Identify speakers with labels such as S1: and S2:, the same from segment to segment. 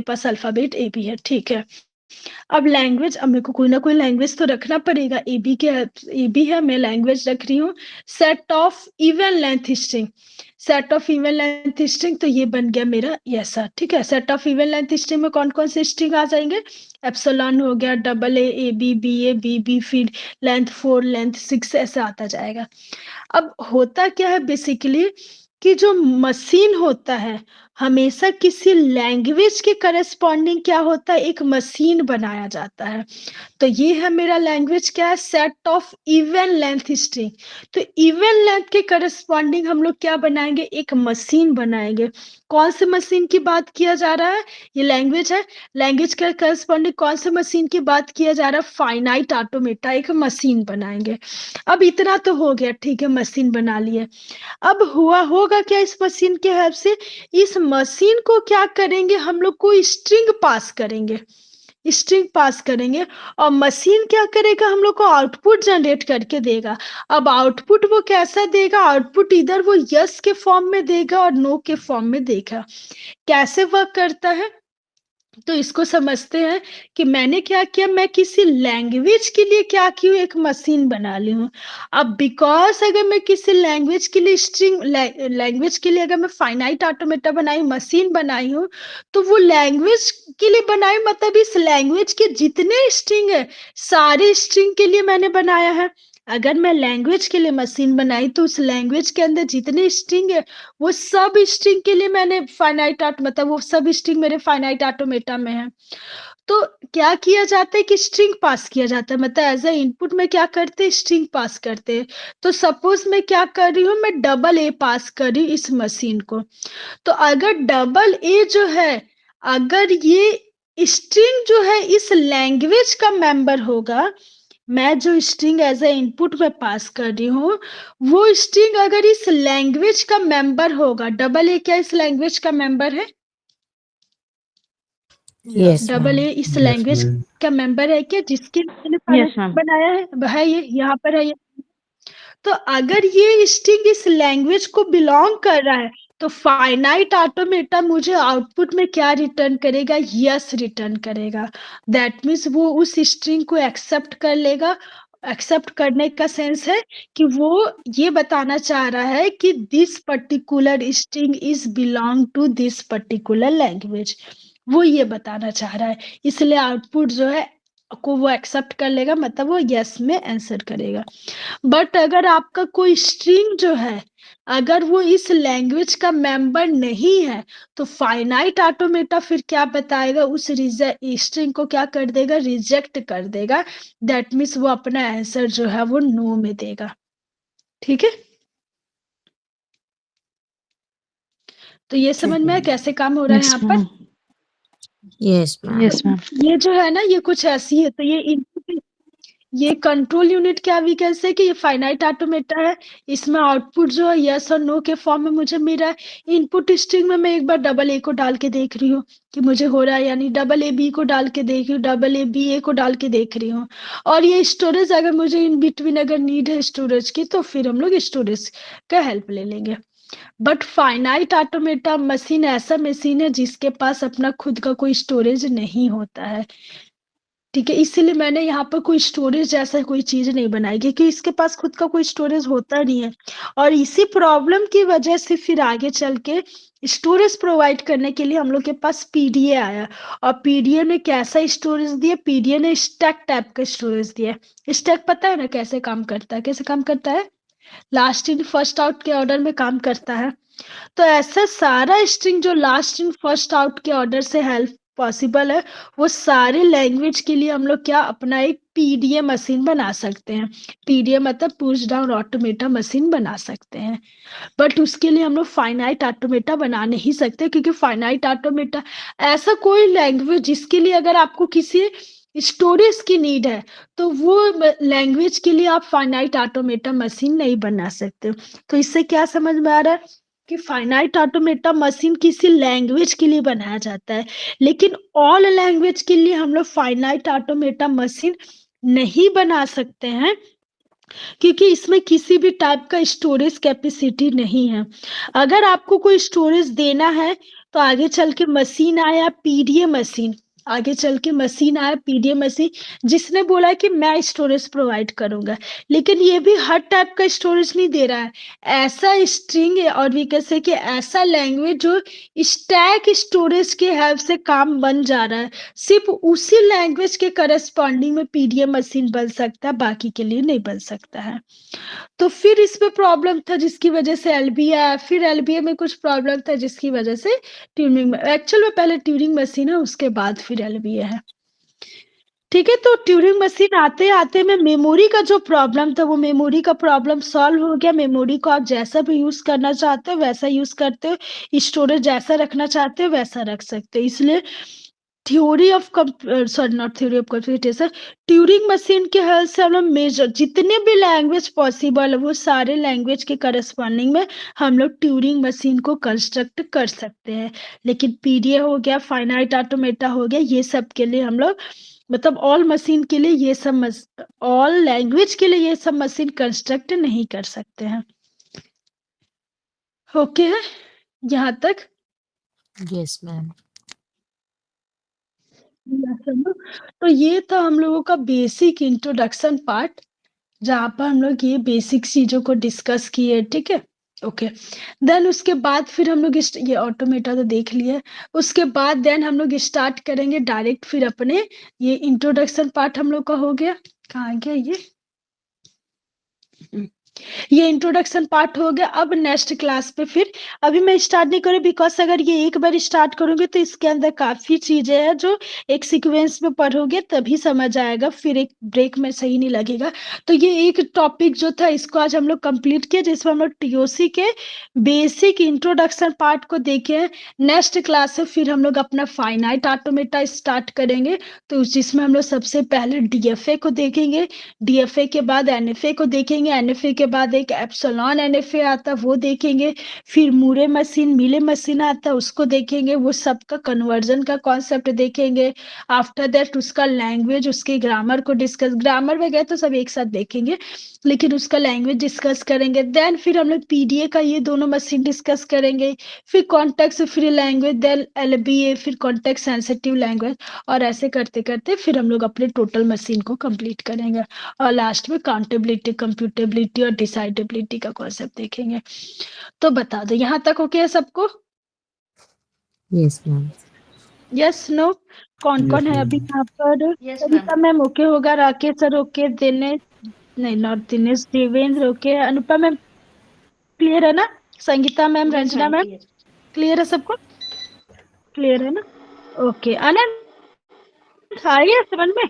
S1: Pass alphabet A B है, ठीक है। अब लैंग्वेज, अब मेरे को कोई ना कोई लैंग्वेज तो रखना पड़ेगा। ए बी है, मैं लैंग्वेज रख रही हूँ set of even length string. Set of even length string, तो ये बन गया मेरा ऐसा, ठीक है। Set of even length string में कौन कौन से स्ट्रिंग आ जाएंगे? एप्सिलॉन हो गया, double A B, B A B B, फिर लेंथ 4, लेंथ 6, ऐसे आता जाएगा। अब होता क्या है बेसिकली कि जो मशीन होता है हमेशा किसी लैंग्वेज के करस्पॉन्डिंग क्या होता है, एक मशीन बनाया जाता है। तो ये है मेरा लैंग्वेज, क्या है? Set of even length string. तो इवन लेंथ के करस्पॉन्डिंग हम लोग क्या बनाएंगे? एक मशीन बनाएंगे। कौन से मशीन की बात किया जा रहा है? ये लैंग्वेज है, लैंग्वेज के करस्पॉन्डिंग कौन से मशीन की बात किया जा रहा है? फाइनाइट ऑटोमेटा, एक मशीन बनाएंगे। अब इतना तो हो गया, ठीक है, मशीन बना लिए। अब होगा क्या इस मशीन के हेल्प से? इस मशीन को क्या करेंगे हम लोग? को स्ट्रिंग पास करेंगे, स्ट्रिंग पास करेंगे, और मशीन क्या करेगा? हम लोग को आउटपुट जनरेट करके देगा। अब आउटपुट वो कैसा देगा? आउटपुट इधर वो यस के फॉर्म में देगा और नो के फॉर्म में देगा। कैसे वर्क करता है तो इसको समझते हैं कि मैंने क्या किया, मैं किसी लैंग्वेज के लिए क्या की हूँ, एक मशीन बना ली हूँ। अब बिकॉज अगर मैं किसी लैंग्वेज के लिए स्ट्रिंग, लैंग्वेज के लिए अगर मैं फाइनाइट ऑटोमेटा बनाई, मशीन बनाई हूँ, तो वो लैंग्वेज के लिए बनाई, मतलब इस लैंग्वेज के जितने स्ट्रिंग है सारे स्ट्रिंग के लिए मैंने बनाया है। अगर मैं लैंग्वेज के लिए मशीन बनाई तो उस लैंग्वेज के अंदर जितने स्ट्रिंग है वो सब स्ट्रिंग के लिए मैंने फाइनाइट आर्ट, मतलब वो सब स्ट्रिंग मेरे फाइनाइट ऑटोमेटा में है। तो क्या किया जाता है कि स्ट्रिंग पास किया जाता है, मतलब एज ए इनपुट में क्या करते हैं? स्ट्रिंग पास करते हैं। तो सपोज मैं क्या कर रही हूँ, मैं डबल ए पास कर रही हूँ इस मशीन को। तो अगर डबल ए जो है, अगर ये स्ट्रिंग जो है इस लैंग्वेज का मेंबर होगा, मैं जो स्ट्रिंग एज ए इनपुट में पास कर रही हूँ, वो स्ट्रिंग अगर इस लैंग्वेज का मेंबर होगा, डबल ए क्या इस लैंग्वेज का मेंबर है?
S2: Yes
S1: double
S2: ma'am.
S1: A is
S3: yes
S1: language
S3: ma'am.
S1: का मेंबर है क्या, जिसके मैंने
S2: यस मैम।
S1: बनाया है ये यहाँ पर है ये। तो अगर ये स्ट्रिंग इस लैंग्वेज को बिलोंग कर रहा है तो फाइनाइट ऑटोमेटा मुझे आउटपुट में क्या रिटर्न करेगा? यस रिटर्न करेगा। दैट मीन्स वो उस स्ट्रिंग को एक्सेप्ट कर लेगा। एक्सेप्ट करने का सेंस है कि वो ये बताना चाह रहा है कि this particular string is belong to this particular language, वो ये बताना चाह रहा है। इसलिए आउटपुट जो है को वो एक्सेप्ट कर लेगा, मतलब वो यस में आंसर करेगा। बट अगर आपका कोई स्ट्रिंग जो है अगर वो इस लैंग्वेज का मेंबर नहीं है तो फाइनाइट ऑटोमेटा फिर क्या बताएगा? उस स्ट्रिंग को क्या कर देगा? रिजेक्ट कर देगा। दैट मीन्स वो अपना आंसर जो है वो नो में देगा। ठीक है, तो ये समझ में आया कैसे काम हो रहा है
S2: यस
S1: यहाँ पर?
S2: Ma'am. Yes ma'am.
S1: Yes ma'am. ये जो है ना ये कुछ ऐसी है, तो ये इनपुट, ये कंट्रोल यूनिट क्या भी कह सकते हैं कि ये फाइनाइट ऑटोमेटा है। इसमें आउटपुट जो है यस और नो के फॉर्म में मुझे मिल रहा है। इनपुट स्ट्रिंग में मैं एक बार डबल ए को डाल के देख रही हूँ कि मुझे हो रहा है, यानी डबल ए बी को डाल के देख रही हूँ, डबल ए बी ए को डाल के देख रही हूँ। और ये स्टोरेज अगर मुझे इन बिटवीन अगर नीड है स्टोरेज की तो फिर हम लोग स्टोरेज का हेल्प ले लेंगे। बट फाइनाइट ऑटोमेटा मशीन ऐसा मशीन है जिसके पास अपना खुद का कोई स्टोरेज नहीं होता है। ठीक है, इसीलिए मैंने यहाँ पर कोई स्टोरेज जैसा कोई चीज नहीं बनाई क्योंकि इसके पास खुद का कोई स्टोरेज होता नहीं है। और इसी प्रॉब्लम की वजह से फिर आगे चल के स्टोरेज प्रोवाइड करने के लिए हम लोग के पास पीडीए आया। और पीडीए ने कैसा स्टोरेज दिया? पीडीए ने स्टैक टाइप का स्टोरेज दिया। स्टैक पता है ना कैसे काम करता है? कैसे काम करता है? लास्ट इन फर्स्ट आउट के ऑर्डर में काम करता है। तो ऐसा सारा स्ट्रिंग जो लास्ट इन फर्स्ट आउट के ऑर्डर से हेल्प पॉसिबल है, वो सारे लैंग्वेज के लिए हम लोग क्या अपना एक पीडीए मशीन बना सकते हैं। पीडीए मतलब पुश डाउन ऑटोमेटा मशीन बना सकते हैं। बट उसके लिए हम लोग फाइनाइट ऑटोमेटा बना नहीं सकते क्योंकि फाइनाइट ऑटोमेटा ऐसा कोई लैंग्वेज जिसके लिए अगर आपको किसी स्टोरेज की नीड है तो वो लैंग्वेज के लिए आप फाइनाइट ऑटोमेटा मशीन नहीं बना सकते। तो इससे क्या समझ में आ रहा है कि फाइनाइट ऑटोमेटा मशीन किसी लैंग्वेज के लिए बनाया जाता है, लेकिन ऑल लैंग्वेज के लिए हम लोग फाइनाइट ऑटोमेटा मशीन नहीं बना सकते हैं क्योंकि इसमें किसी भी टाइप का स्टोरेज कैपेसिटी नहीं है। अगर आपको कोई स्टोरेज देना है तो आगे चल के मशीन आया पीडीए मशीन, आगे चल के मशीन आया पीडीए मशीन, जिसने बोला कि मैं स्टोरेज प्रोवाइड करूंगा, लेकिन ये भी हर टाइप का स्टोरेज नहीं दे रहा है। ऐसा स्ट्रिंग है और भी कैसे कि ऐसा लैंग्वेज जो स्टैक स्टोरेज के हेल्प से काम बन जा रहा है, सिर्फ उसी लैंग्वेज के करस्पॉन्डिंग में पीडीए मशीन बन सकता है, बाकी के लिए नहीं बन सकता है। तो फिर इसमें प्रॉब्लम था जिसकी वजह से एलबीए आया, फिर एलबीए में कुछ प्रॉब्लम था जिसकी वजह से ट्यूरिंग, एक्चुअल में पहले ट्यूरिंग मशीन है उसके बाद फिर एलबीए है। ठीक है, तो ट्यूरिंग मशीन आते आते में मेमोरी का जो प्रॉब्लम था वो मेमोरी का प्रॉब्लम सॉल्व हो गया। मेमोरी को आप जैसा भी यूज करना चाहते हो वैसा यूज करते हो, स्टोरेज जैसा रखना चाहते हो वैसा रख सकते हो। इसलिए theory of sorry not theory of computation, Turing machine के हेल्प से हम लोग मेजर जितने भी लैंग्वेज पॉसिबल है वो सारे लैंग्वेज के करस्पॉन्डिंग में हम लोग ट्यूरिंग मशीन को कंस्ट्रक्ट कर सकते हैं। लेकिन पीडीए हो गया, फाइनाइट ऑटोमेटा हो गया, ये सब के लिए हम लोग मतलब ऑल मशीन के लिए ये सब ऑल लैंग्वेज के लिए ये सब मशीन कंस्ट्रक्ट नहीं कर सकते हैं। ओके है यहाँ तक?
S2: Yes, ma'am.
S1: तो ये था हम लोगों का बेसिक इंट्रोडक्शन पार्ट, जहाँ पर हम लोग ये बेसिक चीजों को डिस्कस किए। ठीक है, ओके। देन उसके बाद फिर हम लोग ये ऑटोमेटा तो देख लिया, उसके बाद देन हम लोग स्टार्ट करेंगे डायरेक्ट फिर अपने ये इंट्रोडक्शन पार्ट हम लोग का हो गया। कहाँ गया ये? ये इंट्रोडक्शन पार्ट हो गया। अब नेक्स्ट क्लास पे फिर अभी मैं स्टार्ट नहीं करूँ, बिकॉज अगर ये एक बार स्टार्ट करूंगी तो इसके अंदर काफी चीजें हैं जो एक सीक्वेंस में पढ़ोगे तभी समझ आएगा, फिर एक ब्रेक में सही नहीं लगेगा। तो ये एक टॉपिक जो था इसको आज हम लोग कंप्लीट किया, जिसमें हम लोग टीओसी के बेसिक इंट्रोडक्शन पार्ट को देखे। नेक्स्ट क्लास से फिर हम लोग अपना फाइनाइट ऑटोमेटा स्टार्ट करेंगे, तो जिसमें हम लोग सबसे पहले डीएफए को देखेंगे, डीएफए के बाद एनएफए को देखेंगे, एनएफए के बाद एक एप्सिलॉन एनएफए आता है वो देखेंगे, फिर मूरे मशीन मिले मशीन आता है उसको देखेंगे, वो सबका कन्वर्जन का कॉन्सेप्ट देखेंगे। आफ्टर दैट उसका लैंग्वेज, उसके ग्रामर को डिस्कस, ग्रामर वगैरह तो सब एक साथ देखेंगे, लेकिन उसका लैंग्वेज डिस्कस करेंगे। देन फिर हम लोग पीडीए का ये दोनों मशीन डिस्कस करेंगे, फिर context free language, then LBA, फिर कॉन्टेक्स्ट सेंसिटिव लैंग्वेज, और ऐसे करते करते फिर हम लोग अपने टोटल मशीन को कंप्लीट करेंगे। और लास्ट में काउंटेबिलिटी, कंप्यूटेबिलिटी और डिसाइडेबिलिटी का कॉन्सेप्ट देखेंगे। तो बता दो यहाँ तक ओके है सबको?
S2: Yes, ma'am.
S1: Yes no? कौन कौन है अभी यहाँ पर?
S3: Yes,
S1: सरिता
S3: ma'am.
S1: मैम ओके होगा, राकेश सर ओके, दिनेश नहीं not Dinesh, Devendra okay, Anupama ma'am clear है ना, Sangeeta ma'am,
S3: Yes,
S1: Ranjana
S3: ma'am.
S1: Ma'am
S3: Clear.
S1: Clear है सबको? क्लियर है ना? ओके, आनंद आइए समझ में,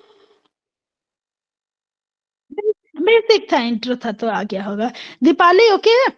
S1: बेसिक था, इंट्रो था तो आ गया होगा। दीपाली ओके है?